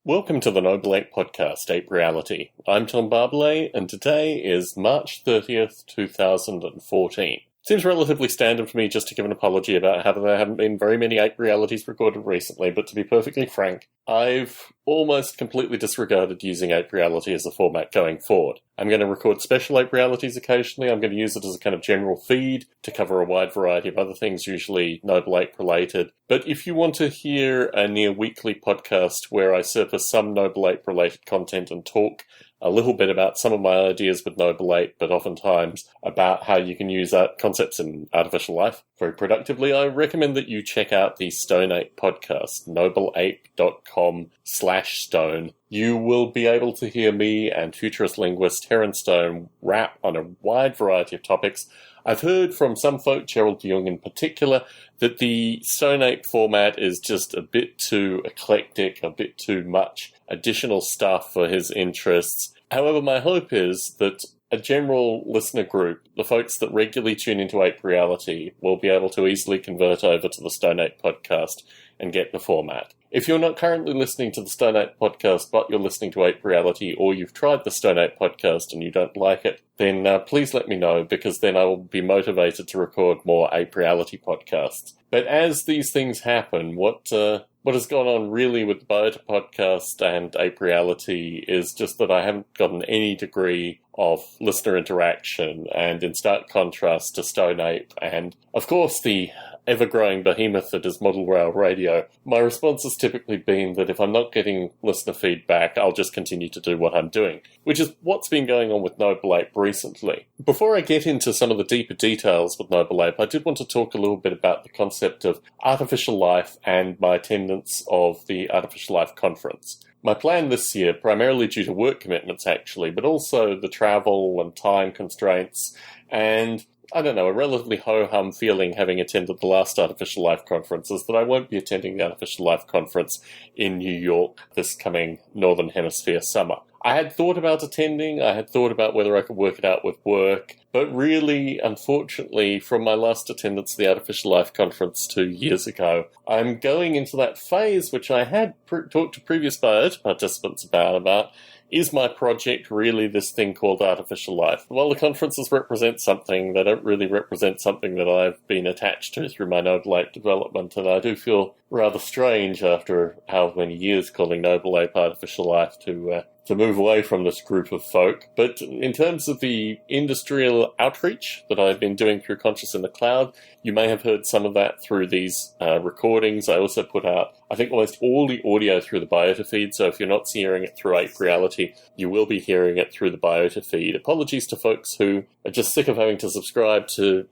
Welcome to the Noble Ape Podcast, Ape Reality. I'm Tom Barbalet, and today is March 30th, 2014. Seems relatively standard for me just to give an apology about how there haven't been very many Ape Realities recorded recently, but to be perfectly frank, I've almost completely disregarded using Ape Reality as a format going forward. I'm going to record special Ape Realities occasionally. I'm going to use it as a kind of general feed to cover a wide variety of other things, usually Noble Ape related. But if you want to hear a near weekly podcast where I surface some Noble Ape related content and talk a little bit about some of my ideas with Noble Ape, but oftentimes about how you can use concepts in artificial life very productively, I recommend that you check out the Stone Ape podcast, nobleape.com/stone. You will be able to hear me and futurist linguist Heron Stone rap on a wide variety of topics. I've heard from some folk, Gerald Jung in particular, that the Stone Ape format is just a bit too eclectic, a bit too much additional stuff for his interests. However, my hope is that a general listener group, the folks that regularly tune into Ape Reality, will be able to easily convert over to the Stone Ape podcast and get the format. If you're not currently listening to the Stone Ape podcast, but you're listening to Ape Reality, or you've tried the Stone Ape podcast and you don't like it, then please let me know, because then I will be motivated to record more Ape Reality podcasts. But as these things happen, what has gone on really with the Biota podcast and Ape Reality is just that I haven't gotten any degree of listener interaction, and in stark contrast to Stone Ape and, of course, the ever-growing behemoth that is Model Rail Radio, my response has typically been that if I'm not getting listener feedback, I'll just continue to do what I'm doing, which is what's been going on with Noble Ape recently. Before I get into some of the deeper details with Noble Ape, I did want to talk a little bit about the concept of artificial life and my attendance of the Artificial Life Conference. My plan this year, primarily due to work commitments actually, but also the travel and time constraints and I don't know, a relatively ho-hum feeling having attended the last Artificial Life Conference is that I won't be attending the Artificial Life Conference in New York this coming Northern Hemisphere summer. I had thought about attending, I had thought about whether I could work it out with work, but really, unfortunately, from my last attendance of the Artificial Life Conference 2 years ago, I'm going into that phase which I had talked to previous Biota participants about, is my project really this thing called artificial life? Well, the conferences represent something. They don't really represent something that I've been attached to through my Noble Ape development, and I do feel rather strange after how many years calling Noble Ape artificial life to move away from this group of folk. But in terms of the industrial outreach that I've been doing through Conscious in the Cloud, you may have heard some of that through these recordings. I also put out, I think, almost all the audio through the Biota feed, so if you're not hearing it through Ape Reality, you will be hearing it through the Biota feed. Apologies to folks who are just sick of having to subscribe to,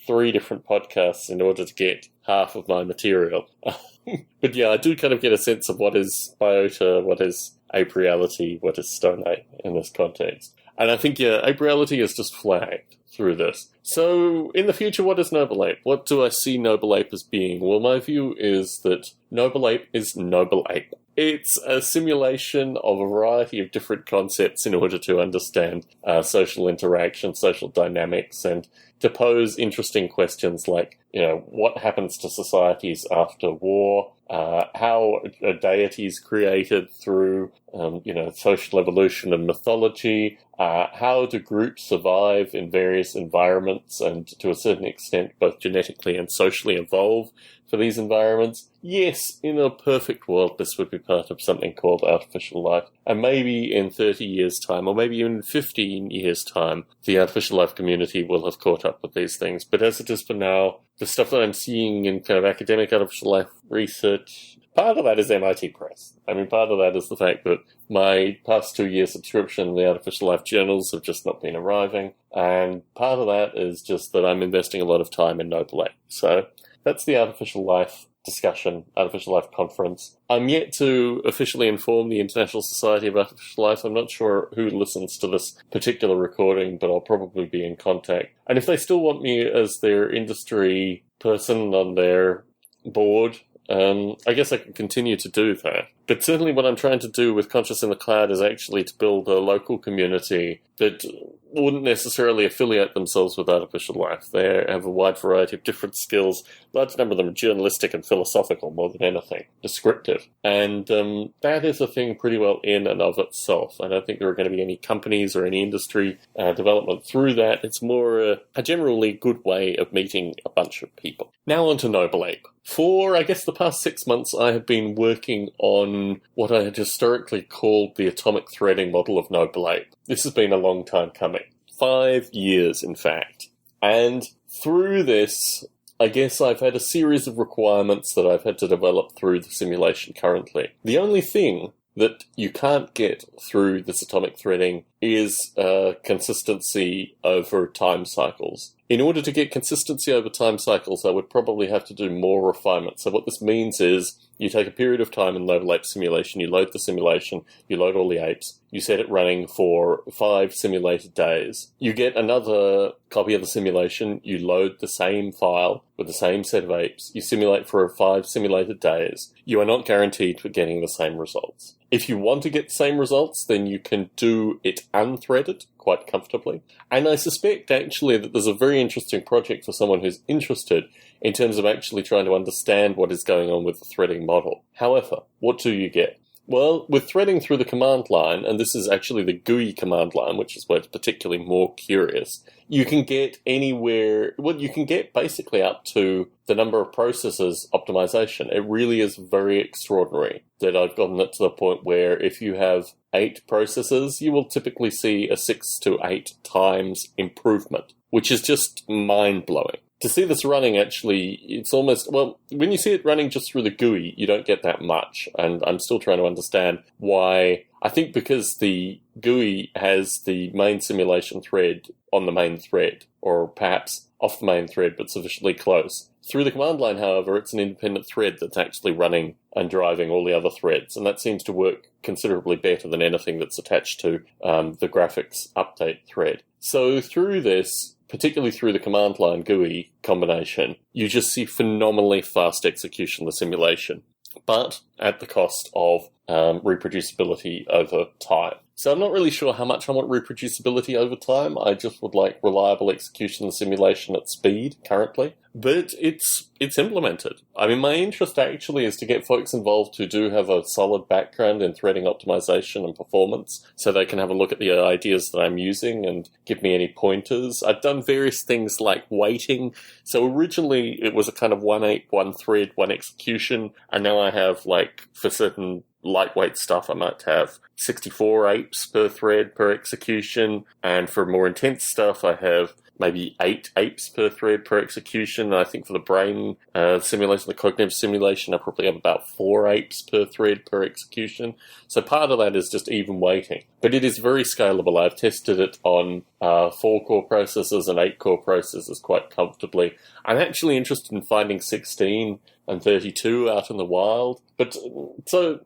3 different podcasts in order to get half of my material. But yeah, I do kind of get a sense of what is Biota, what is Ape Reality, what is Stone Ape in this context. And I think, Ape Reality is just flagged through this. So, in the future, what is Noble Ape? What do I see Noble Ape as being? Well, my view is that Noble Ape is Noble Ape. It's a simulation of a variety of different concepts in order to understand social interaction, social dynamics, and to pose interesting questions like, what happens to societies after war, how a deity is created through, social evolution and mythology, how do groups survive in various environments and to a certain extent both genetically and socially evolve for these environments. Yes, in a perfect world, this would be part of something called artificial life. And maybe in 30 years' time, or maybe even 15 years' time, the artificial life community will have caught up with these things. But as it is for now, the stuff that I'm seeing in kind of academic artificial life research, part of that is MIT Press. Part of that is the fact that my past 2 year subscription to the artificial life journals have just not been arriving. And part of that is just that I'm investing a lot of time in Noble Ape. So that's the artificial life discussion, artificial life conference. I'm yet to officially inform the International Society of Artificial Life. I'm not sure who listens to this particular recording, but I'll probably be in contact. And if they still want me as their industry person on their board, I guess I can continue to do that. But certainly what I'm trying to do with Conscious in the Cloud is actually to build a local community that wouldn't necessarily affiliate themselves with Artificial Life. They have a wide variety of different skills. A large number of them are journalistic and philosophical more than anything, descriptive. And that is a thing pretty well in and of itself. I don't think there are going to be any companies or any industry development through that. It's more a generally good way of meeting a bunch of people. Now on to Noble Ape. For, I guess, the past 6 months, I have been working on what I had historically called the atomic threading model of Noble Ape. This has been a long time coming. 5 years, in fact. And through this, I guess I've had a series of requirements that I've had to develop through the simulation currently. The only thing that you can't get through this atomic threading is consistency over time cycles. In order to get consistency over time cycles, I would probably have to do more refinement. So what this means is you take a period of time in Noble Ape simulation, you load the simulation, you load all the apes, you set it running for 5 simulated days. You get another copy of the simulation, you load the same file with the same set of apes, you simulate for 5 simulated days. You are not guaranteed for getting the same results. If you want to get the same results, then you can do it unthreaded quite comfortably. And I suspect actually that there's a very interesting project for someone who's interested in terms of actually trying to understand what is going on with the threading model. However, what do you get? Well, with threading through the command line, and this is actually the GUI command line, which is where it's particularly more curious, you can get anywhere, well, you can get basically up to the number of processes optimization. It really is very extraordinary that I've gotten it to the point where if you have 8 processes, you will typically see a 6 to 8 times improvement, which is just mind-blowing. To see this running, actually, it's almost, well, when you see it running just through the GUI, you don't get that much. And I'm still trying to understand why. I think because the GUI has the main simulation thread on the main thread, or perhaps off the main thread, but sufficiently close. Through the command line, however, it's an independent thread that's actually running and driving all the other threads. And that seems to work considerably better than anything that's attached to the graphics update thread. So through this, particularly through the command line GUI combination, you just see phenomenally fast execution of the simulation, but at the cost of reproducibility over time. So I'm not really sure how much I want reproducibility over time. I just would like reliable execution and simulation at speed currently. But it's implemented. I mean, my interest actually is to get folks involved who do have a solid background in threading optimization and performance, so they can have a look at the ideas that I'm using and give me any pointers. I've done various things like weighting. So originally it was a kind of 1 ape, 1 thread, 1 execution, and now I have, like, for certain lightweight stuff, I might have 64 apes per thread per execution, and for more intense stuff, I have maybe 8 apes per thread per execution. I think for the brain simulation, the cognitive simulation, I probably have about 4 apes per thread per execution. So part of that is just even weighting. But it is very scalable. I've tested it on 4-core processors and 8-core processors quite comfortably. I'm actually interested in finding 16 and 32 out in the wild. But so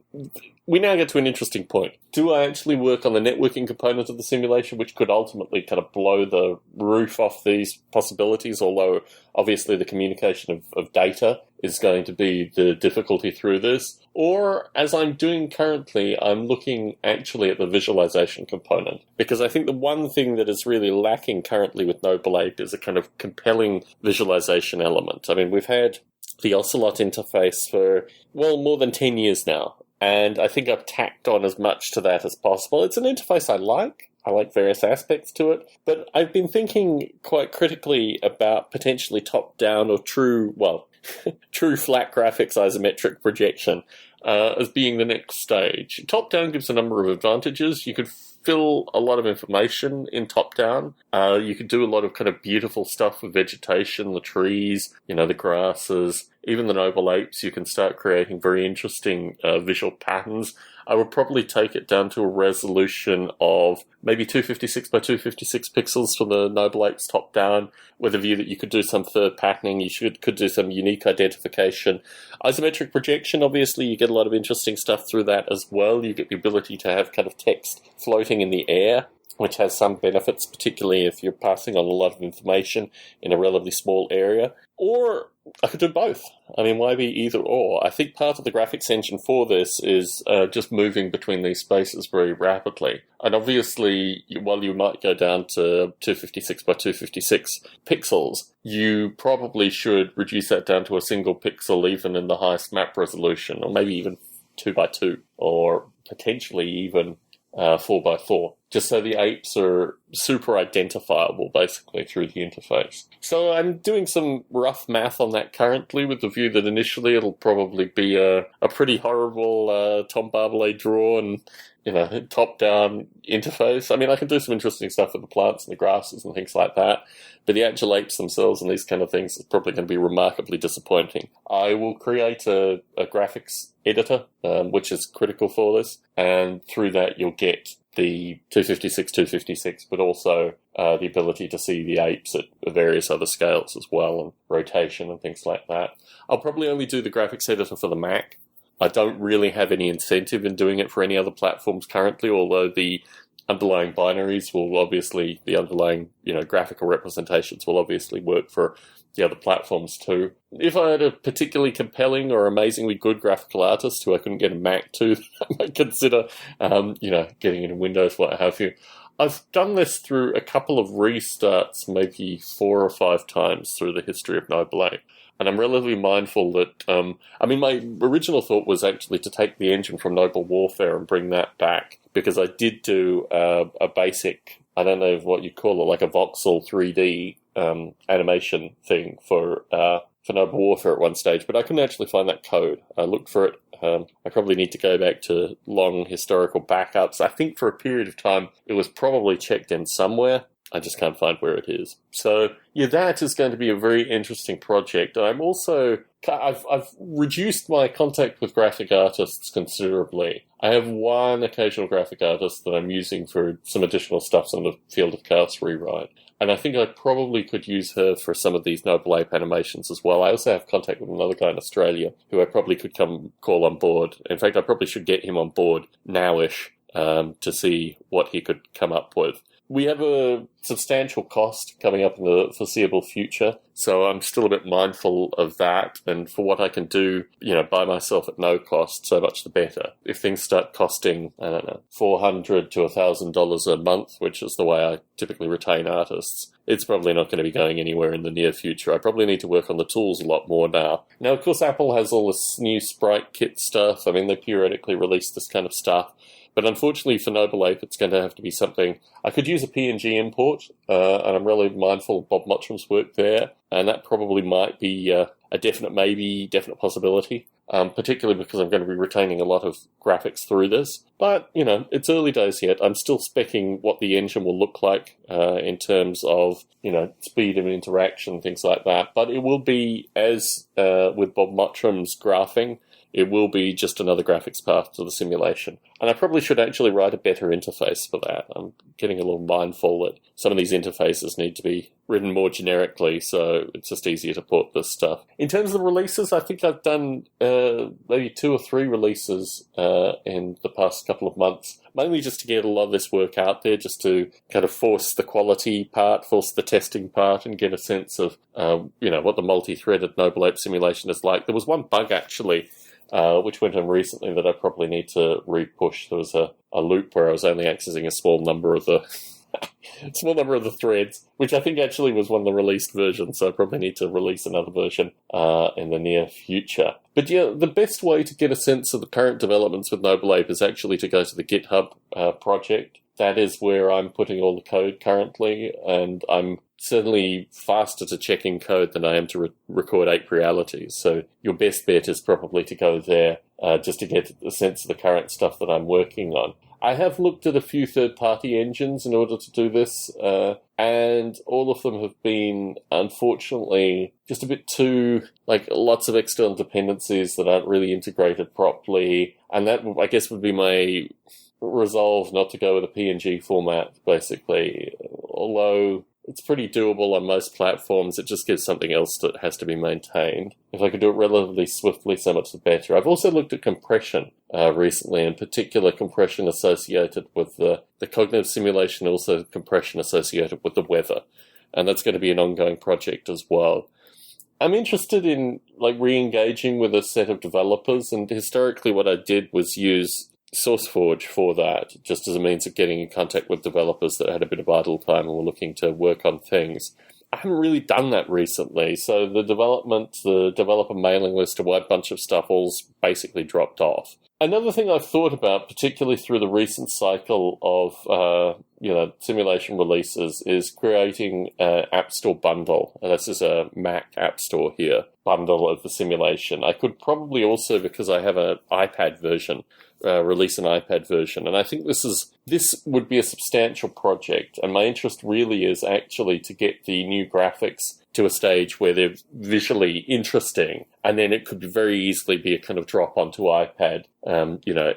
we now get to an interesting point. Do I actually work on the networking component of the simulation, which could ultimately kind of blow the roof off these possibilities, although obviously the communication of data is going to be the difficulty through this? Or, as I'm doing currently, I'm looking actually at the visualization component. Because I think the one thing that is really lacking currently with Noble Ape is a kind of compelling visualization element. I mean, we've had the Ocelot interface for, well, more than 10 years now. And I think I've tacked on as much to that as possible. It's an interface I like. I like various aspects to it. But I've been thinking quite critically about potentially top-down or true flat graphics isometric projection as being the next stage. Top-down gives a number of advantages. You could fill a lot of information in top-down. You could do a lot of kind of beautiful stuff with vegetation, the trees, the grasses, even the noble apes. You can start creating very interesting visual patterns. I would probably take it down to a resolution of maybe 256 by 256 pixels for the noble apes top-down, with a view that you could do some third patterning, could do some unique identification. Isometric projection, obviously, you get a lot of interesting stuff through that as well. You get the ability to have kind of text floating in the air, which has some benefits, particularly if you're passing on a lot of information in a relatively small area. Or I could do both. I mean, why be either or? I think part of the graphics engine for this is just moving between these spaces very rapidly. And obviously, while you might go down to 256 by 256 pixels, you probably should reduce that down to a single pixel even in the highest map resolution, or maybe even 2 by 2, or potentially even 4 by 4, just so the apes are super identifiable basically through the interface. So I'm doing some rough math on that currently, with the view that initially it'll probably be a pretty horrible Tom Barbalet drawn, top-down interface. I mean, I can do some interesting stuff with the plants and the grasses and things like that, but the actual apes themselves and these kind of things is probably going to be remarkably disappointing. I will create a graphics editor, which is critical for this, and through that you'll get the 256, but also the ability to see the apes at various other scales as well, and rotation and things like that. I'll probably only do the graphics editor for the Mac. I don't really have any incentive in doing it for any other platforms currently, although the underlying binaries will obviously, the underlying, graphical representations will obviously work for the other platforms too. If I had a particularly compelling or amazingly good graphical artist who I couldn't get a Mac to, I might consider, getting into Windows, what have you. I've done this through a couple of restarts, maybe 4 or 5 times through the history of Noble Ape. And I'm relatively mindful that, my original thought was actually to take the engine from Noble Warfare and bring that back, because I did do a basic, I don't know what you'd call it, like a voxel 3D animation thing for Noble Warfare at one stage, but I couldn't actually find that code. I looked for it. I probably need to go back to long historical backups. I think for a period of time it was probably checked in somewhere. I just can't find where it is. So, yeah, that is going to be a very interesting project. I'm also, I've reduced my contact with graphic artists considerably. I have one occasional graphic artist that I'm using for some additional stuff on the Field of Chaos rewrite. And I think I probably could use her for some of these Noble Ape animations as well. I also have contact with another guy in Australia who I probably could call on board. In fact, I probably should get him on board now-ish to see what he could come up with. We have a substantial cost coming up in the foreseeable future, so I'm still a bit mindful of that. And for what I can do, by myself at no cost, so much the better. If things start costing, I don't know, $400 to $1,000 a month, which is the way I typically retain artists, it's probably not going to be going anywhere in the near future. I probably need to work on the tools a lot more now. Now, of course, Apple has all this new Sprite Kit stuff. I mean, they periodically release this kind of stuff. But unfortunately for Noble Ape, it's going to have to be something. I could use a PNG import, and I'm really mindful of Bob Mottram's work there, and that probably might be a definite maybe, definite possibility, particularly because I'm going to be retaining a lot of graphics through this. But, it's early days yet. I'm still speccing what the engine will look like in terms of, speed of interaction, things like that. But it will be, as with Bob Mottram's graphing, it will be just another graphics path to the simulation. And I probably should actually write a better interface for that. I'm getting a little mindful that some of these interfaces need to be written more generically, so it's just easier to port this stuff. In terms of the releases, I think I've done maybe 2 or 3 releases in the past couple of months, mainly just to get a lot of this work out there, just to kind of force the quality part, force the testing part, and get a sense of, what the multi-threaded Noble Ape simulation is like. There was one bug, actually, which went on recently that I probably need to re-push. There was a loop where I was only accessing a small number of the threads, which I think actually was one of the released versions, so I probably need to release another version in the near future. But yeah, the best way to get a sense of the current developments with Noble Ape is actually to go to the GitHub project. That is where I'm putting all the code currently, and I'm certainly faster to checking code than I am to record ape realities. So your best bet is probably to go there just to get a sense of the current stuff that I'm working on. I have looked at a few third-party engines in order to do this, and all of them have been, unfortunately, just a bit too, lots of external dependencies that aren't really integrated properly, and that, I guess, would be my resolve not to go with a PNG format, basically. Although it's pretty doable on most platforms, it just gives something else that has to be maintained. If I could do it relatively swiftly, so much the better. I've also looked at compression recently, in particular compression associated with the cognitive simulation, also compression associated with the weather. And that's going to be an ongoing project as well. I'm interested in like re-engaging with a set of developers, and historically what I did was use SourceForge for that, just as a means of getting in contact with developers that had a bit of idle time and were looking to work on things. I haven't really done that recently, so the developer mailing list, a wide bunch of stuff all's basically dropped off. Another thing I've thought about, particularly through the recent cycle of simulation releases, is creating an App Store bundle. And this is a Mac App Store here, bundle of the simulation. I could probably also, because I have an iPad version, release an iPad version. And I think this would be a substantial project. And my interest really is actually to get the new graphics to a stage where they're visually interesting, and then it could very easily be a kind of drop onto iPad,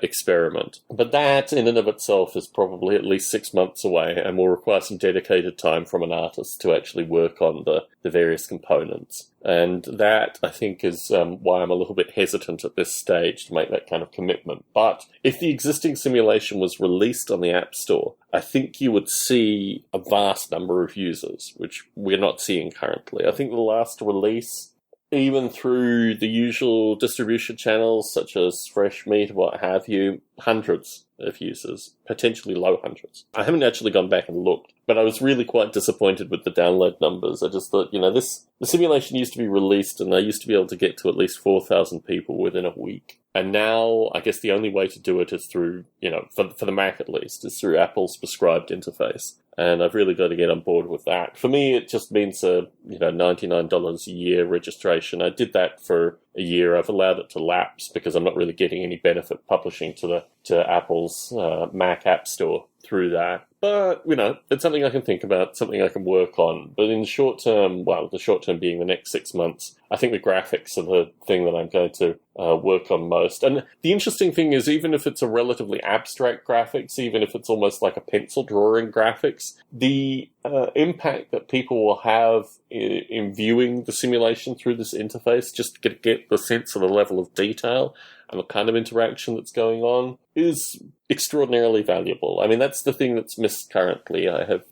experiment. But that in and of itself is probably at least 6 months away and will require some dedicated time from an artist to actually work on the various components. And that, I think, is why I'm a little bit hesitant at this stage to make that kind of commitment. But if the existing simulation was released on the App Store, I think you would see a vast number of users, which we're not seeing currently. I think the last release, even through the usual distribution channels such as Fresh Meat, what have you, hundreds of users, potentially low hundreds. I haven't actually gone back and looked, but I was really quite disappointed with the download numbers. I just thought, the simulation used to be released and I used to be able to get to at least 4,000 people within a week. And now, I guess the only way to do it is through, for the Mac at least, is through Apple's prescribed interface. And I've really got to get on board with that. For me, it just means $99 a year registration. I did that for a year. I've allowed it to lapse because I'm not really getting any benefit publishing to Apple's Mac App Store through that. But, it's something I can think about, something I can work on. But in the short term, the short term being the next 6 months, I think the graphics are the thing that I'm going to work on most. And the interesting thing is, even if it's a relatively abstract graphics, even if it's almost like a pencil drawing graphics, the impact that people will have in viewing the simulation through this interface, just to get the sense of the level of detail and the kind of interaction that's going on, is extraordinarily valuable. I mean, that's the thing that's missed currently. I have,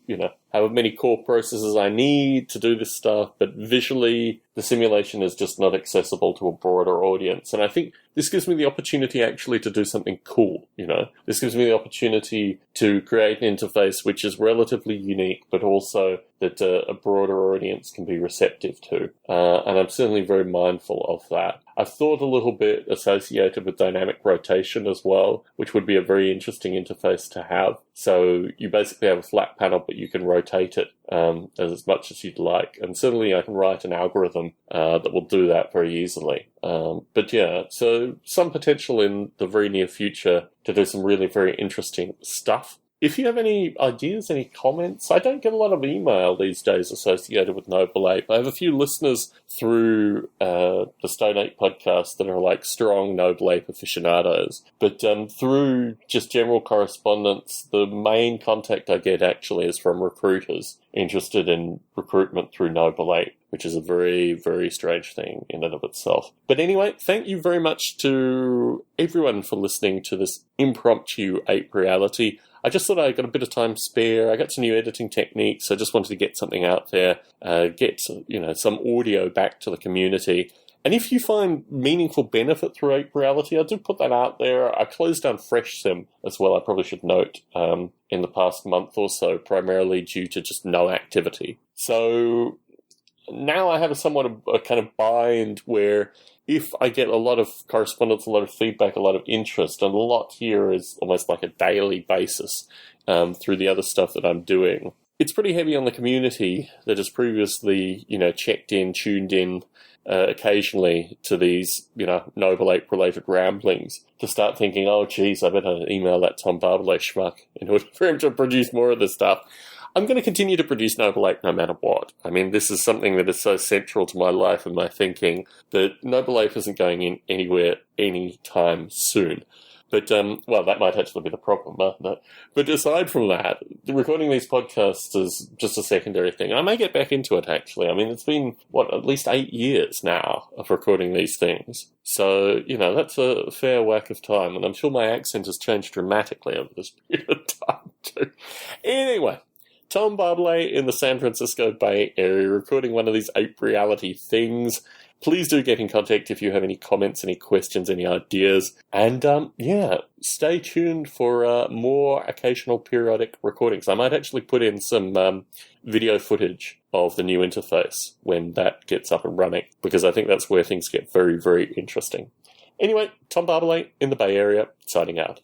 however many core processors I need to do this stuff, but visually the simulation is just not accessible to a broader audience. And I think this gives me the opportunity actually to do something cool, This gives me the opportunity to create an interface which is relatively unique, but also that a broader audience can be receptive to. And I'm certainly very mindful of that. I've thought a little bit associated with dynamic rotation as well, which would be a very interesting interface to have. So you basically have a flat panel, but you can rotate it as much as you'd like. And certainly I can write an algorithm that will do that very easily. But yeah, so some potential in the very near future to do some really very interesting stuff. If you have any ideas, any comments, I don't get a lot of email these days associated with Noble Ape. I have a few listeners through the Stone Ape podcast that are like strong Noble Ape aficionados. But through just general correspondence, the main contact I get actually is from recruiters interested in recruitment through Noble Ape, which is a very, very strange thing in and of itself. But anyway, thank you very much to everyone for listening to this impromptu Ape Reality. I just thought I got a bit of time spare. I got some new editing techniques. I just wanted to get something out there, get some audio back to the community. And if you find meaningful benefit through Ape Reality, I do put that out there. I closed down FreshSim as well, I probably should note, in the past month or so, primarily due to just no activity. So now I have a somewhat of a kind of bind where if I get a lot of correspondence, a lot of feedback, a lot of interest, and a lot here is almost like a daily basis through the other stuff that I'm doing, it's pretty heavy on the community that has previously, checked in, tuned in occasionally to these, Noble Ape-related ramblings to start thinking, oh, geez, I better email that Tom Barbalet schmuck in order for him to produce more of this stuff. I'm going to continue to produce Noble Ape no matter what. I mean, this is something that is so central to my life and my thinking that Noble Ape isn't going in anywhere anytime soon. But, that might actually be the problem, mightn't it? But aside from that, recording these podcasts is just a secondary thing. I may get back into it, actually. I mean, it's been, at least 8 years now of recording these things. So, that's a fair whack of time, and I'm sure my accent has changed dramatically over this period of time, too. Anyway, Tom Barbalet in the San Francisco Bay Area, recording one of these ape reality things. Please do get in contact if you have any comments, any questions, any ideas. And stay tuned for more occasional periodic recordings. I might actually put in some video footage of the new interface when that gets up and running, because I think that's where things get very, very interesting. Anyway, Tom Barbalet in the Bay Area, signing out.